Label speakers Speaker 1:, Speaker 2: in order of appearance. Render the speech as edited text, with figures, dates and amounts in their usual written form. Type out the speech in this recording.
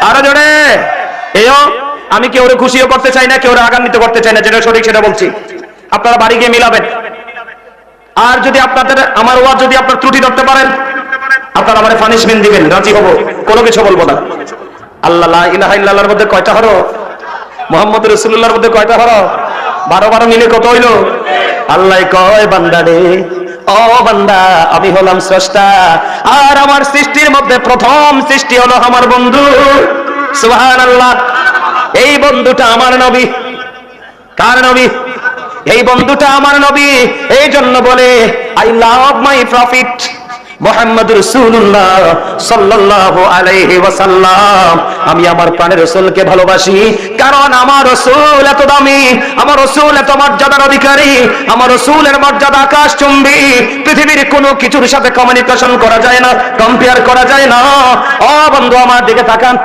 Speaker 1: আরো জোরে। এও আমি কেউ খুশিও করতে চাই না, কেউ রাগান্বিত করতে চাই না, যেটা সঠিক সেটা বলছি। আপনারা বাড়ি গিয়ে মিলাবেন। আর যদি আপনাদের আমার ওয়াজ যদি আপনার ত্রুটি ধরতে পারেন, আপনারা আমারে পানিশমেন্ট দিবেন, রাজি হব, কোনো কিছু বলবো না। আল্লাহ লা ইলাহা ইল্লাল্লাহর মধ্যে কয়টা হরফ? মুহাম্মদ রাসূলুল্লাহর মধ্যে কয়টা হরফ? 12 মিলে কত হইল? আল্লাহ কয় বান্দা রে, ও বান্দা, আমি হলাম স্রষ্টা, আর আমার সৃষ্টির মধ্যে প্রথম সৃষ্টি হলো আমার বন্ধু। সুবহানাল্লাহ। এই বন্ধুটা আমার নবী। কার নবী? এই বন্ধুটা আমার নবী। এই জন্য বলে আই লাভ মাই প্রফিট মুহাম্মদ রাসূলুল্লাহ সাল্লাল্লাহু আলাইহি ওয়াসাল্লাম। আমি আমার প্রাণের রাসূলকে ভালোবাসি, কারণ আমার রাসূল এত দামি, আমার রাসূল এত মর্যাদার অধিকারী, আমার রাসূলের মর্যাদা আকাশচুম্বী। পৃথিবীর কোনো কিছুর সাথে কমিউনিকেশন করা যায় না, কম্পেয়ার করা যায় না। ও বন্ধু আমার দিকে তাকান।